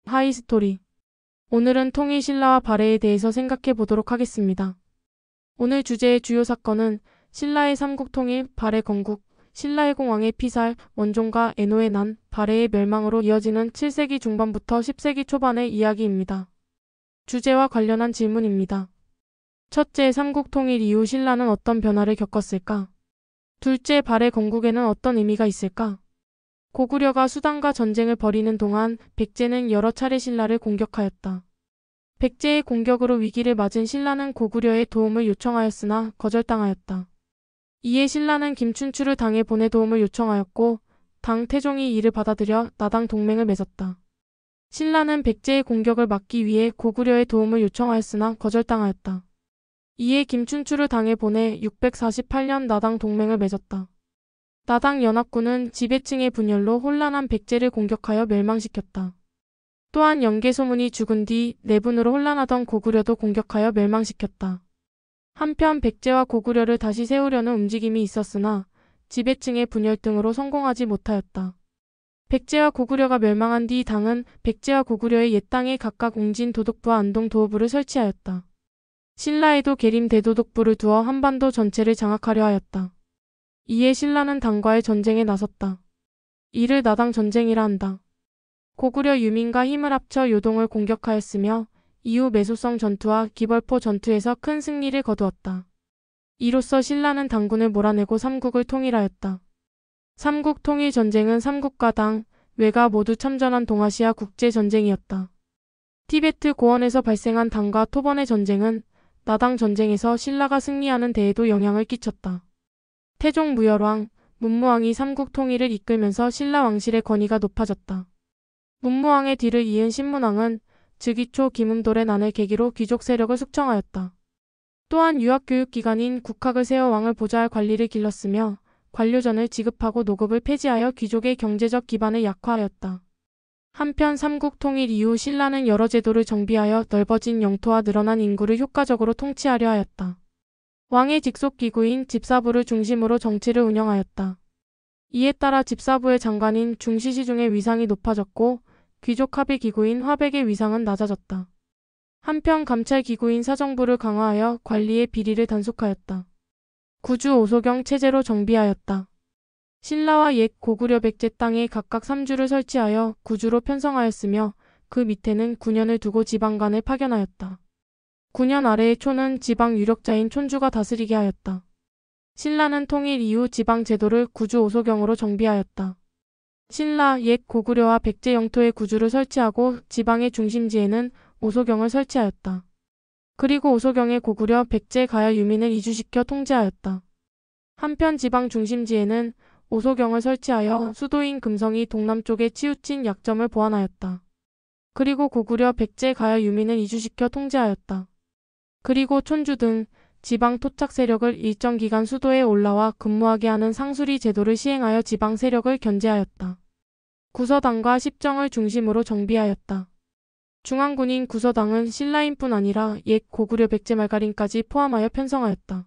하이스토리. 오늘은 통일 신라와 발해에 대해서 생각해 보도록 하겠습니다. 오늘 주제의 주요 사건은 신라의 삼국통일, 발해 건국, 신라해공왕의 피살, 원종과 애노의 난, 발해의 멸망으로 이어지는 7세기 중반부터 10세기 초반의 이야기입니다. 주제와 관련한 질문입니다. 첫째, 삼국통일 이후 신라는 어떤 변화를 겪었을까? 둘째, 발해 건국에는 어떤 의미가 있을까? 고구려가 수단과 전쟁을 벌이는 동안 백제는 여러 차례 신라를 공격하였다. 백제의 공격으로 위기를 맞은 신라는 고구려의 도움을 요청하였으나 거절당하였다. 이에 신라는 김춘추를 당에 보내 도움을 요청하였고 당 태종이 이를 받아들여 나당 동맹을 맺었다. 신라는 백제의 공격을 막기 위해 고구려의 도움을 요청하였으나 거절당하였다. 이에 김춘추를 당에 보내 648년 나당 동맹을 맺었다. 나당 연합군은 지배층의 분열로 혼란한 백제를 공격하여 멸망시켰다. 또한 영계소문이 죽은 뒤 내분으로 혼란하던 고구려도 공격하여 멸망시켰다. 한편 백제와 고구려를 다시 세우려는 움직임이 있었으나 지배층의 분열 등으로 성공하지 못하였다. 백제와 고구려가 멸망한 뒤 당은 백제와 고구려의 옛 땅에 각각 웅진 도독부와 안동 도호부를 설치하였다. 신라에도 계림 대도독부를 두어 한반도 전체를 장악하려 하였다. 이에 신라는 당과의 전쟁에 나섰다. 이를 나당 전쟁이라 한다. 고구려 유민과 힘을 합쳐 요동을 공격하였으며 이후 매소성 전투와 기벌포 전투에서 큰 승리를 거두었다. 이로써 신라는 당군을 몰아내고 삼국을 통일하였다. 삼국 통일 전쟁은 삼국과 당, 외가 모두 참전한 동아시아 국제전쟁이었다. 티베트 고원에서 발생한 당과 토번의 전쟁은 나당 전쟁에서 신라가 승리하는 데에도 영향을 끼쳤다. 태종 무열왕, 문무왕이 삼국 통일을 이끌면서 신라 왕실의 권위가 높아졌다. 문무왕의 뒤를 이은 신문왕은 즉위초 김응돌의 난을 계기로 귀족 세력을 숙청하였다. 또한 유학교육기관인 국학을 세워 왕을 보좌할 관리를 길렀으며 관료전을 지급하고 노급을 폐지하여 귀족의 경제적 기반을 약화하였다. 한편 삼국 통일 이후 신라는 여러 제도를 정비하여 넓어진 영토와 늘어난 인구를 효과적으로 통치하려 하였다. 왕의 직속 기구인 집사부를 중심으로 정치를 운영하였다. 이에 따라 집사부의 장관인 중시시중의 위상이 높아졌고 귀족 합의 기구인 화백의 위상은 낮아졌다. 한편 감찰 기구인 사정부를 강화하여 관리의 비리를 단속하였다. 구주 오소경 체제로 정비하였다. 신라와 옛 고구려 백제 땅에 각각 3주를 설치하여 구주로 편성하였으며 그 밑에는 9년을 두고 지방관을 파견하였다. 9년 아래의 촌은 지방 유력자인 촌주가 다스리게 하였다. 신라는 통일 이후 지방 제도를 구주 오소경으로 정비하였다. 신라, 옛 고구려와 백제 영토에 구주를 설치하고 지방의 중심지에는 오소경을 설치하였다. 그리고 오소경에 고구려, 백제, 가야 유민을 이주시켜 통제하였다. 한편 지방 중심지에는 오소경을 설치하여 수도인 금성이 동남쪽에 치우친 약점을 보완하였다. 그리고 고구려, 백제, 가야 유민을 이주시켜 통제하였다. 그리고 촌주 등 지방 토착 세력을 일정 기간 수도에 올라와 근무하게 하는 상수리 제도를 시행하여 지방 세력을 견제하였다. 구서당과 십정을 중심으로 정비하였다. 중앙군인 구서당은 신라인뿐 아니라 옛 고구려 백제 말가림까지 포함하여 편성하였다.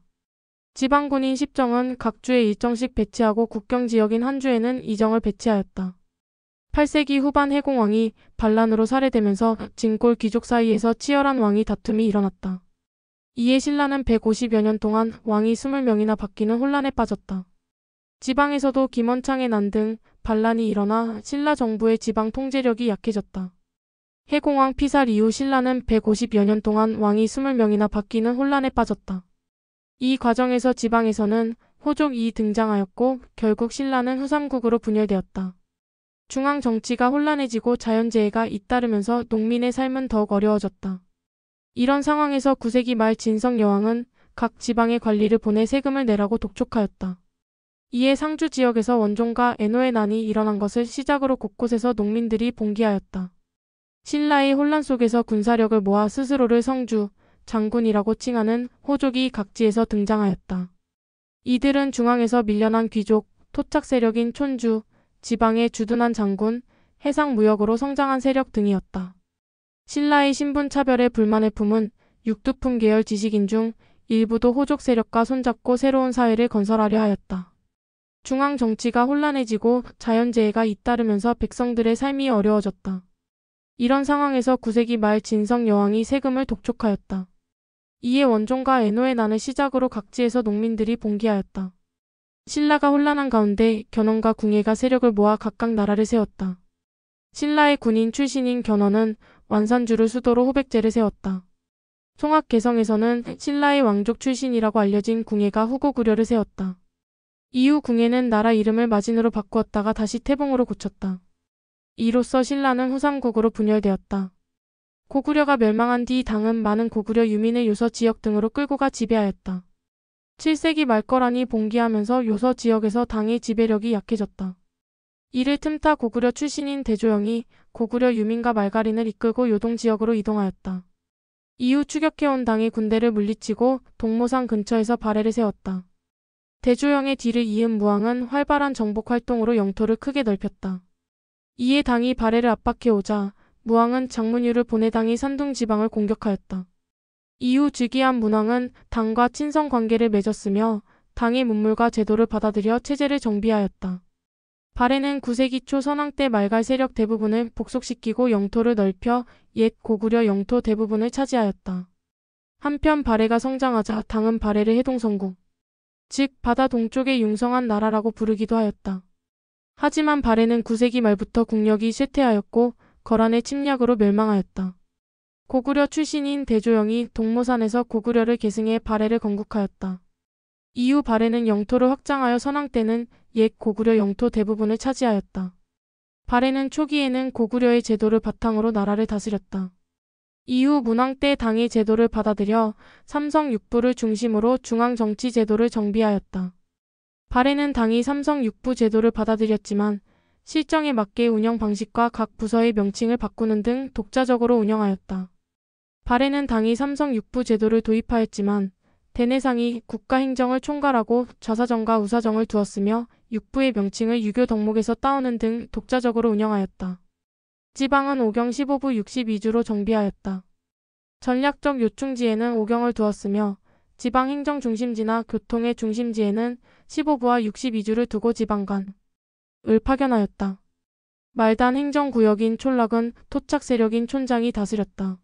지방군인 십정은 각 주에 일정씩 배치하고 국경지역인 한주에는 이정을 배치하였다. 8세기 후반 해공왕이 반란으로 살해되면서 진골 귀족 사이에서 치열한 왕위 다툼이 일어났다. 이에 신라는 150여 년 동안 왕이 20명이나 바뀌는 혼란에 빠졌다. 지방에서도 김원창의 난 등 반란이 일어나 신라 정부의 지방 통제력이 약해졌다. 해공왕 피살 이후 신라는 150여 년 동안 왕이 20명이나 바뀌는 혼란에 빠졌다. 이 과정에서 지방에서는 호족이 등장하였고 결국 신라는 후삼국으로 분열되었다. 중앙 정치가 혼란해지고 자연재해가 잇따르면서 농민의 삶은 더욱 어려워졌다. 이런 상황에서 9세기 말 진성 여왕은 각 지방의 관리를 보내 세금을 내라고 독촉하였다. 이에 상주 지역에서 원종과 애노의 난이 일어난 것을 시작으로 곳곳에서 농민들이 봉기하였다. 신라의 혼란 속에서 군사력을 모아 스스로를 성주, 장군이라고 칭하는 호족이 각지에서 등장하였다. 이들은 중앙에서 밀려난 귀족, 토착 세력인 촌주, 지방의 주둔한 장군, 해상무역으로 성장한 세력 등이었다. 신라의 신분 차별에 불만을 품은 육두품 계열 지식인 중 일부도 호족 세력과 손잡고 새로운 사회를 건설하려 하였다. 중앙 정치가 혼란해지고 자연재해가 잇따르면서 백성들의 삶이 어려워졌다. 이런 상황에서 9세기 말 진성 여왕이 세금을 독촉하였다. 이에 원종과 애노의 난을 시작으로 각지에서 농민들이 봉기하였다. 신라가 혼란한 가운데 견훤과 궁예가 세력을 모아 각각 나라를 세웠다. 신라의 군인 출신인 견훤은 완산주를 수도로 호백제를 세웠다. 송악개성에서는 신라의 왕족 출신이라고 알려진 궁예가 후고구려를 세웠다. 이후 궁예는 나라 이름을 마진으로 바꾸었다가 다시 태봉으로 고쳤다. 이로써 신라는 후삼국으로 분열되었다. 고구려가 멸망한 뒤 당은 많은 고구려 유민을 요서 지역 등으로 끌고 가 지배하였다. 7세기 말거란이 봉기하면서 요서 지역에서 당의 지배력이 약해졌다. 이를 틈타 고구려 출신인 대조영이 고구려 유민과 말갈인을 이끌고 요동 지역으로 이동하였다. 이후 추격해온 당의 군대를 물리치고 동모산 근처에서 발해를 세웠다. 대조영의 뒤를 이은 무왕은 활발한 정복 활동으로 영토를 크게 넓혔다. 이에 당이 발해를 압박해오자 무왕은 장문유를 보내 당이 산둥 지방을 공격하였다. 이후 즉위한 문왕은 당과 친선 관계를 맺었으며 당의 문물과 제도를 받아들여 체제를 정비하였다. 발해는 9세기 초 선왕 때 말갈 세력 대부분을 복속시키고 영토를 넓혀 옛 고구려 영토 대부분을 차지하였다. 한편 발해가 성장하자 당은 발해를 해동성국, 즉 바다 동쪽의 융성한 나라라고 부르기도 하였다. 하지만 발해는 9세기 말부터 국력이 쇠퇴하였고 거란의 침략으로 멸망하였다. 고구려 출신인 대조영이 동모산에서 고구려를 계승해 발해를 건국하였다. 이후 발해는 영토를 확장하여 선왕 때는 옛 고구려 영토 대부분을 차지하였다. 발해는 초기에는 고구려의 제도를 바탕으로 나라를 다스렸다. 이후 문왕 때 당의 제도를 받아들여 삼성육부를 중심으로 중앙정치 제도를 정비하였다. 발해는 당이 삼성육부 제도를 받아들였지만 실정에 맞게 운영 방식과 각 부서의 명칭을 바꾸는 등 독자적으로 운영하였다. 발해는 당이 삼성육부 제도를 도입하였지만 대내상이 국가행정을 총괄하고 좌사정과 우사정을 두었으며 육부의 명칭을 유교 덕목에서 따오는 등 독자적으로 운영하였다. 지방은 오경 15부 62주로 정비하였다. 전략적 요충지에는 오경을 두었으며 지방 행정 중심지나 교통의 중심지에는 15부와 62주를 두고 지방 간을 파견하였다. 말단 행정구역인 촌락은 토착 세력인 촌장이 다스렸다.